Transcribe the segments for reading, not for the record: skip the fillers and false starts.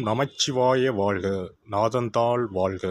நமச்சிவாய வாழ்க. நாதன்தாள் வாழ்க.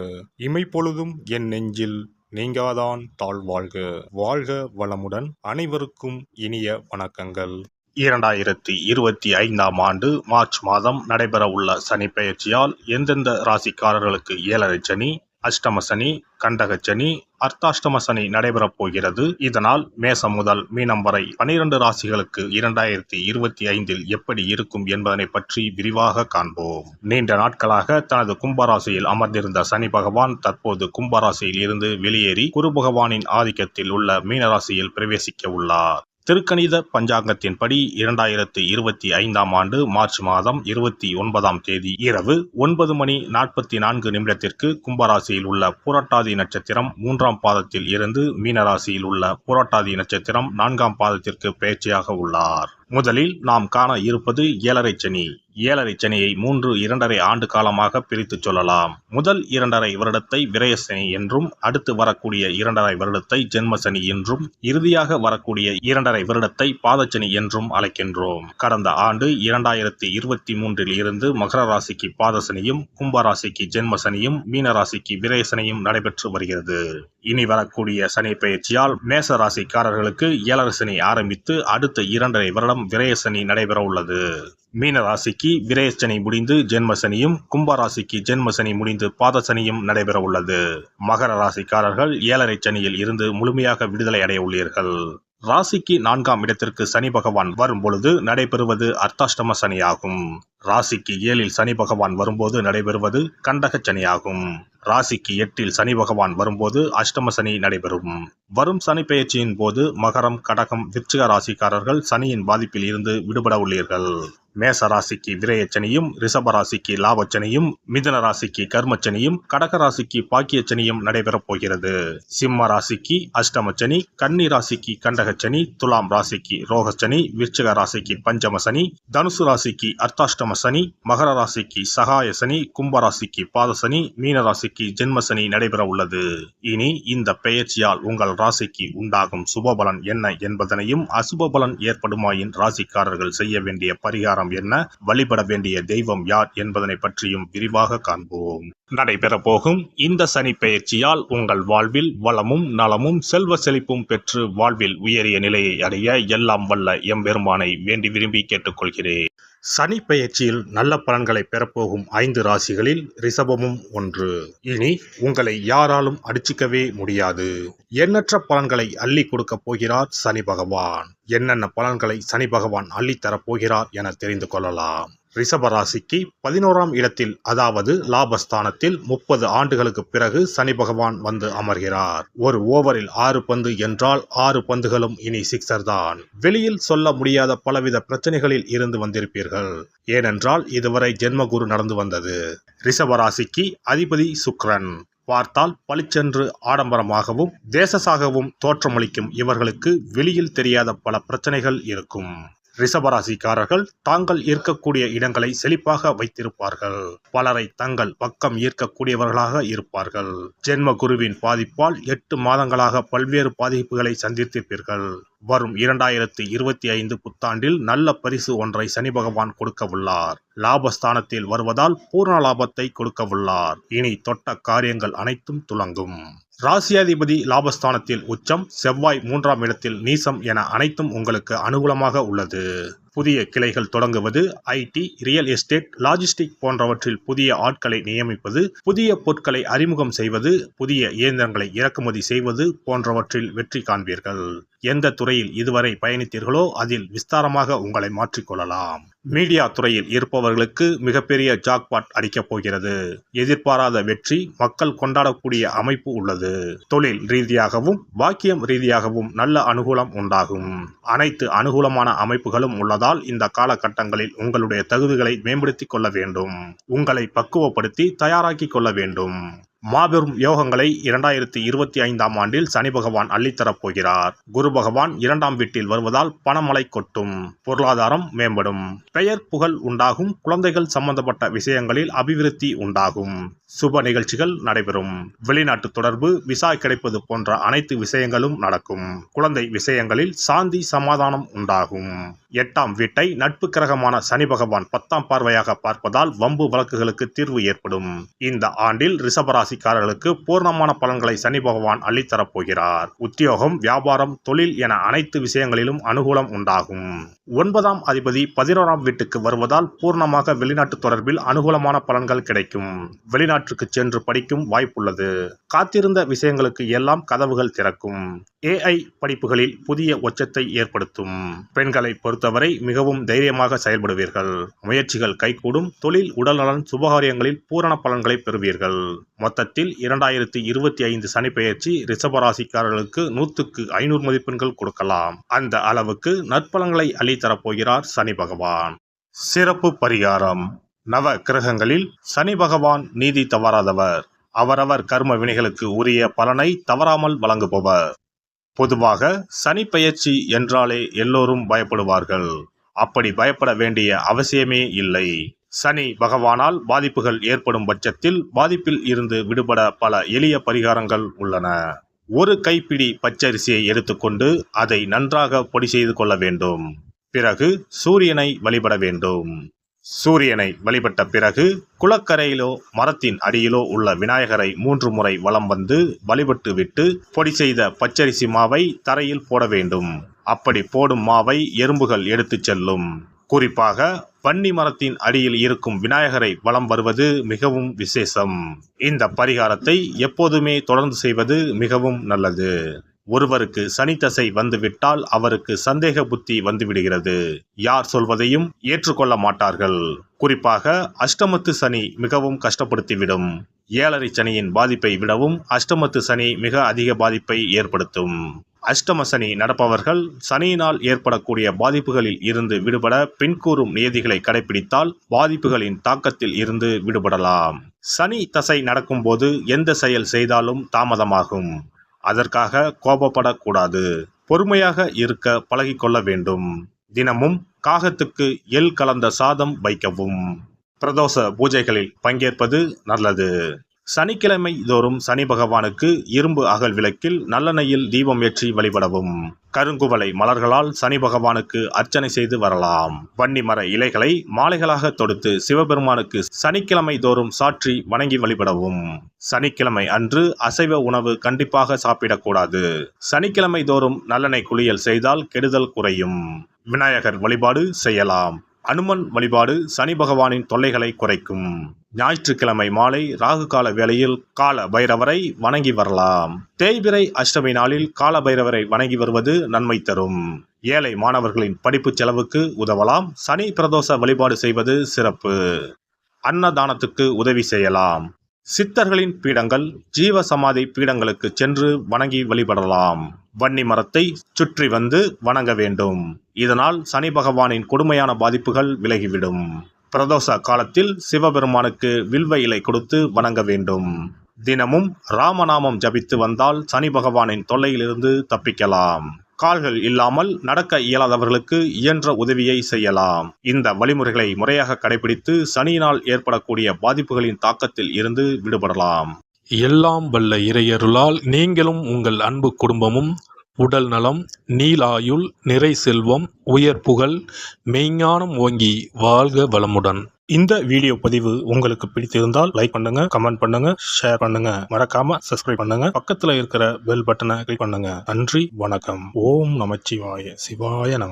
இமைப்பொழுதும் என் நெஞ்சில் நீங்காதான் தாழ் வாழ்க. வாழ்க வளமுடன். அனைவருக்கும் இனிய வணக்கங்கள். 2025ஆம் ஆண்டு மார்ச் மாதம் நடைபெறவுள்ள சனி பெயர்ச்சியால் எந்தெந்த ராசிக்காரர்களுக்கு ஏழரை சனி, அஷ்டம சனி, கண்டக சனி, அர்த்தாஷ்டம சனி நடைபெறப் போகிறது. இதனால் மேசம் முதல் மீனம் வரை 12 ராசிகளுக்கு 2025இல் எப்படி இருக்கும் என்பதனை பற்றி விரிவாக காண்போம். நீண்ட நாட்களாக தனது கும்பராசியில் அமர்ந்திருந்த சனி பகவான் தற்போது கும்பராசியில் இருந்து வெளியேறி குரு பகவானின் ஆதிக்கத்தில் உள்ள மீனராசியில் பிரவேசிக்க உள்ளார். திருக்கணித பஞ்சாங்கத்தின்படி 2025ஆம் ஆண்டு மார்ச் மாதம் 29ஆம் தேதி இரவு 9:44 கும்பராசியில் உள்ள புரட்டாதி நட்சத்திரம் 3ஆம் பாதத்தில் இருந்து மீனராசியில் உள்ள புரட்டாதி நட்சத்திரம் 4ஆம் பாதத்திற்கு பெயர்ச்சியாக உள்ளார். முதலில் நாம் காண இருப்பது ஏழரை சனி. ஏழரை சனியை 2.5 ஆண்டு காலமாக பிரித்து சொல்லலாம். முதல் 2.5 வருடத்தை விரயசனி என்றும், அடுத்து வரக்கூடிய 2.5 வருடத்தை ஜென்மசனி என்றும், இறுதியாக வரக்கூடிய 2.5 வருடத்தை பாதச்சனி என்றும் அழைக்கின்றோம். கடந்த ஆண்டு 2023இல் இருந்து மகர ராசிக்கு பாதசனியும், கும்பராசிக்கு ஜென்மசனியும், மீனராசிக்கு விரயசனியும் நடைபெற்று வருகிறது. இனி வரக்கூடிய சனி பெயர்ச்சியால் மேச ராசிக்காரர்களுக்கு ஏழரை சனி ஆரம்பித்து அடுத்த 2.5 வருடம் விரயசனி நடைபெற உள்ளது. மீன ராசிக்கு விரயசனி முடிந்து ஜென்மசனியும், கும்பராசிக்கு ஜென்மசனி முடிந்து பாதசனியும் நடைபெற உள்ளது. மகர ராசிக்காரர்கள் ஏழரை சனியில் இருந்து முழுமையாக விடுதலை அடைய உள்ளீர்கள். ராசிக்கு 4ஆம் இடத்திற்கு சனி பகவான் வரும் பொழுது நடைபெறுவது அர்த்தாஷ்டம சனியாகும். ராசிக்கு 7இல் சனி பகவான் வரும்போது நடைபெறுவது கண்டக சனியாகும். ராசிக்கு 8இல் சனி பகவான் வரும்போது அஷ்டம சனி நடைபெறும். வரும் சனி பெயர்ச்சியின் போது மகரம், கடகம், விருச்சிக ராசிக்காரர்கள் சனியின் பாதிப்பில் இருந்து விடுபட உள்ளீர்கள். மேச ராசிக்கு விரயச்சனியும், ரிஷப ராசிக்கு லாபச்சனியும், மிதுன ராசிக்கு கர்மச்சனியும், கடக ராசிக்கு பாக்கியச்சனியும் நடைபெறப் போகிறது. சிம்ம ராசிக்கு அஷ்டமச்சனி, கன்னி ராசிக்கு கண்டகச்சனி, துலாம் ராசிக்கு ரோகச்சனி, விருச்சிக ராசிக்கு பஞ்சம சனி, தனுசு ராசிக்கு அர்த்தாஷ்டம சனி, மகர ராசிக்கு சகாய சனி, கும்பராசிக்கு பாதசனி, மீன ராசிக்கு ஜென்மசனி நடைபெற உள்ளது. இனி இந்த பெயர்ச்சியால் உங்கள் ராசிக்கு உண்டாகும் சுபபலன் என்ன என்பதனையும், அசுப பலன் ஏற்படுமாயின் ராசிக்காரர்கள் செய்ய வேண்டிய பரிகாரம் என்ன, வழிபட வேண்டிய தெய்வம் யார் என்பதனை பற்றியும் விரிவாக காண்போம். நடைபெற போகும் இந்த சனி பெயர்ச்சியால் உங்கள் வாழ்வில் வளமும் நலமும் செல்வ செழிப்பும் பெற்று வாழ்வில் உயரிய நிலையை அடைய எல்லாம் வல்ல எம்பெருமானை வேண்டி விரும்பி கேட்டுக்கொள்கிறேன். சனி பெயர்ச்சியில் நல்ல பலன்களை பெறப்போகும் 5 ராசிகளில் ரிஷபமும் ஒன்று. இனி உங்களை யாராலும் அடிச்சிக்கவே முடியாது. எண்ணற்ற பலன்களை அள்ளி கொடுக்க போகிறார் சனி பகவான். என்னென்ன பலன்களை சனி பகவான் அள்ளி தரப்போகிறார் என தெரிந்து கொள்ளலாம். ரிஷப ராசிக்கு 11ஆம் இடத்தில், அதாவது லாபஸ்தானத்தில் 30 ஆண்டுகளுக்கு பிறகு சனி பகவான் வந்து அமர்கிறார். ஒரு ஓவரில் 6 பந்து என்றால் 6 பந்துகளும் இனி சிக்ஸர் தான். வெளியில் சொல்ல முடியாத பலவித பிரச்சனைகளில் இருந்து வந்திருப்பீர்கள். ஏனென்றால் இதுவரை ஜென்மகுரு நடந்து வந்தது. ரிஷப ராசிக்கு அதிபதி சுக்கிரன். பார்த்தால் பளிச்சென்று ஆடம்பரமாகவும் தேசசாகவும் தோற்றமளிக்கும் இவர்களுக்கு வெளியில் தெரியாத பல பிரச்சனைகள் இருக்கும். ரிஷபராசிக்காரர்கள் தாங்கள் இருக்கக்கூடிய இடங்களை செழிப்பாக வைத்திருப்பார்கள். பலரை தங்கள் பக்கம் ஈர்க்கக்கூடியவர்களாக இருப்பார்கள். ஜென்ம குருவின் பாதிப்பால் 8 மாதங்களாக பல்வேறு பாதிப்புகளை சந்தித்திருப்பீர்கள். வரும் 2025 புத்தாண்டில் நல்ல பரிசு ஒன்றை சனி பகவான் கொடுக்க உள்ளார். லாபஸ்தானத்தில் வருவதால் பூர்ண லாபத்தை கொடுக்க உள்ளார். இனி தொட்ட காரியங்கள் அனைத்தும் துலங்கும். ராசியாதிபதி லாபஸ்தானத்தில் உச்சம், செவ்வாய் 3ஆம் இடத்தில் நீசம் என அனைத்தும் உங்களுக்கு அனுகூலமாக உள்ளது. புதிய கிளைகள் தொடங்குவது, ஐடி, ரியல் எஸ்டேட், லாஜிஸ்டிக் போன்றவற்றில் புதிய ஆட்களை நியமிப்பது, புதிய பொருட்களை அறிமுகம் செய்வது, புதிய இயந்திரங்களை இறக்குமதி செய்வது போன்றவற்றில் வெற்றி காண்பீர்கள். எந்த துறையில் இதுவரை பயணித்தீர்களோ அதில் விஸ்தாரமாக உங்களை மாற்றிக்கொள்ளலாம். மீடியா துறையில் இருப்பவர்களுக்கு மிகப்பெரிய ஜாக்பாட் அடிக்கப் போகிறது. எதிர்பாராத வெற்றி, மக்கள் கொண்டாடக்கூடிய அமைப்பு உள்ளது. தொழில் ரீதியாகவும் பாக்கியம் ரீதியாகவும் நல்ல அனுகூலம் உண்டாகும். அனைத்து அனுகூலமான அமைப்புகளும் உள்ளதால் இந்த காலகட்டங்களில் உங்களுடைய தகுதிகளை மேம்படுத்திக் கொள்ள வேண்டும். உங்களை பக்குவப்படுத்தி தயாராக்கி கொள்ள வேண்டும். மாபெரும் யோகங்களை 2025ஆம் ஆண்டில் சனி பகவான் அள்ளித்தரப் போகிறார். குரு பகவான் 2ஆம் வீட்டில் வருவதால் பணமழை கொட்டும். பொருளாதாரம் மேம்படும். பெயர் புகழ் உண்டாகும். குழந்தைகள் சம்பந்தப்பட்ட விஷயங்களில் அபிவிருத்தி உண்டாகும். சுப நிகழ்ச்சிகள் நடைபெறும். வெளிநாட்டு தொடர்பு, விசா கிடைப்பது போன்ற அனைத்து விஷயங்களும் நடக்கும். குழந்தை விஷயங்களில் சாந்தி சமாதானம் உண்டாகும். 8ஆம் வீட்டை நட்பு கிரகமான சனி பகவான் 10ஆம் பார்வையாக பார்ப்பதால் வம்பு வழக்குகளுக்கு தீர்வு ஏற்படும். இந்த ஆண்டில் ரிஷபராசிக்காரர்களுக்கு பூர்ணமான பலன்களை சனி பகவான் அள்ளித்தரப் போகிறார். உத்தியோகம், வியாபாரம், தொழில் என அனைத்து விஷயங்களிலும் அனுகூலம் உண்டாகும். 9ஆம் அதிபதி 11ஆம் வீட்டுக்கு வருவதால் பூர்ணமாக வெளிநாட்டு தொடர்பில் அனுகூலமான பலன்கள் கிடைக்கும். வெளிநாட்டுக்கு சென்று படிக்கும் வாய்ப்புள்ளது. காத்திருந்த விஷயங்களுக்கு எல்லாம் கதவுகள் திறக்கும். AI படிப்புகளில் புதிய உச்சத்தை ஏற்படுத்தும். பெண்களை பொறுத்தவரை மிகவும் தைரியமாக செயல்படுவீர்கள். முயற்சிகள் கைகூடும். தொழில், உடல்நலன், சுபகாரியங்களில் பூரண பலன்களை பெறுவீர்கள். மொத்தத்தில் 2025 சனி பெயர்ச்சி ரிஷபராசிக்காரர்களுக்கு 100க்கு 500 மதிப்பெண்கள் கொடுக்கலாம். அந்த அளவுக்கு நற்பலன்களை அள்ளித்தரப்போகிறார் சனி பகவான். சிறப்பு பரிகாரம். நவ கிரகங்களில் சனி பகவான் நீதி தவறாதவர். அவரவர் கர்ம வினைகளுக்கு உரிய பலனை தவறாமல் வழங்குபவர். பொதுவாக சனி பெயர்ச்சி என்றாலே எல்லோரும் பயப்படுவார்கள். அப்படி பயப்பட வேண்டிய அவசியமே இல்லை. சனி பகவானால் பாதிப்புகள் ஏற்படும் பட்சத்தில் பாதிப்பில் இருந்து விடுபட பல எளிய பரிகாரங்கள் உள்ளன. ஒரு கைப்பிடி பச்சரிசியை எடுத்துக்கொண்டு அதை நன்றாக பொடி செய்து கொள்ள வேண்டும். பிறகு சூரியனை வழிபட வேண்டும். சூரியனை வழிபட்ட பிறகு குளக்கரையிலோ மரத்தின் அடியிலோ உள்ள விநாயகரை 3 முறை வலம் வந்து வழிபட்டு விட்டு பொடி செய்த பச்சரிசி மாவை தரையில் போட வேண்டும். அப்படி போடும் மாவை எறும்புகள் எடுத்துச் செல்லும். குறிப்பாக வன்னி மரத்தின் அடியில் இருக்கும் விநாயகரை வலம் வருவது மிகவும் விசேஷம். இந்த பரிகாரத்தை எப்போதுமே தொடர்ந்து செய்வது மிகவும் நல்லது. ஒருவருக்கு சனி தசை வந்துவிட்டால் அவருக்கு சந்தேக புத்தி வந்துவிடுகிறது. யார் சொல்வதையும் ஏற்றுக்கொள்ள மாட்டார்கள். குறிப்பாக அஷ்டமத்து சனி மிகவும் கஷ்டப்படுத்திவிடும். 7.5 சனியின் பாதிப்பை விடவும் அஷ்டமத்து சனி மிக அதிக பாதிப்பை ஏற்படுத்தும். அஷ்டம சனி நடப்பவர்கள் சனியினால் ஏற்படக்கூடிய பாதிப்புகளில் இருந்து விடுபட பின்கூறும் நியதிகளை கடைபிடித்தால் பாதிப்புகளின் தாக்கத்தில் இருந்து விடுபடலாம். சனி தசை நடக்கும்போது எந்த செயல் செய்தாலும் தாமதமாகும். அதற்காக கோபப்படக்கூடாது. பொறுமையாக இருக்க பழகிக்கொள்ள வேண்டும். தினமும் காகத்துக்கு எள் கலந்த சாதம் வைக்கவும். பிரதோஷ பூஜைகளில் பங்கேற்பது நல்லது. சனிக்கிழமை தோறும் சனி பகவானுக்கு இரும்பு அகல் விளக்கில் நல்லெண்ணெயில் தீபம் ஏற்றி வழிபடவும். கருங்குவளை மலர்களால் சனி பகவானுக்கு அர்ச்சனை செய்து வரலாம். வன்னி மர இலைகளை மாலைகளாக தொடுத்து சிவபெருமானுக்கு சனிக்கிழமை தோறும் சாற்றி வணங்கி வழிபடவும். சனிக்கிழமை அன்று அசைவ உணவு கண்டிப்பாக சாப்பிடக்கூடாது. சனிக்கிழமை தோறும் நல்லெண்ணெய் குளியல் செய்தால் கெடுதல் குறையும். விநாயகர் வழிபாடு செய்யலாம். அனுமன் வழிபாடு சனி பகவானின் தொல்லைகளை குறைக்கும். ஞாயிற்றுக்கிழமை மாலை ராகு கால வேளையில் கால பைரவரை வணங்கி வரலாம். தேய்பிறை அஷ்டமி நாளில் கால பைரவரை வணங்கி வருவது நன்மை தரும். ஏழை மாணவர்களின் படிப்பு செலவுக்கு உதவலாம். சனி பிரதோஷ வழிபாடு செய்வது சிறப்பு. அன்னதானத்துக்கு உதவி செய்யலாம். சித்தர்களின் பீடங்கள், ஜீவ சமாதி பீடங்களுக்கு சென்று வணங்கி வழிபடலாம். வன்னி மரத்தை சுற்றி வந்து வணங்க வேண்டும். இதனால் சனி பகவானின் கொடுமையான பாதிப்புகள் விலகிவிடும். பிரதோஷ காலத்தில் சிவபெருமானுக்கு வில்வ இலை கொடுத்து வணங்க வேண்டும். தினமும் ராமநாமம் ஜபித்து வந்தால் சனி பகவானின் தொல்லையிலிருந்து தப்பிக்கலாம். கால்கள் இல்லாமல் நடக்க இயலாதவர்களுக்கு இயன்ற உதவியை செய்யலாம். இந்த வழிமுறைகளை முறையாக கடைபிடித்து சனியினால் ஏற்படக்கூடிய பாதிப்புகளின் தாக்கத்தில் இருந்து விடுபடலாம். எல்லாம் வல்ல இறையருளால் நீங்களும் உங்கள் அன்பு குடும்பமும் உடல் நலம், நீலாயுள், நிறை செல்வம், உயர் புகழ், மெய்ஞானம் ஓங்கி வாழ்க வளமுடன். இந்த வீடியோ பதிவு உங்களுக்கு பிடித்திருந்தால் லைக் பண்ணுங்க, கமெண்ட் பண்ணுங்க, ஷேர் பண்ணுங்க. மறக்காம சப்ஸ்கிரைப் பண்ணுங்க. பக்கத்துல இருக்கிற பெல் பட்டனை கிளிக் பண்ணுங்க. நன்றி, வணக்கம். ஓம் நமச்சிவாய. சிவாய நம.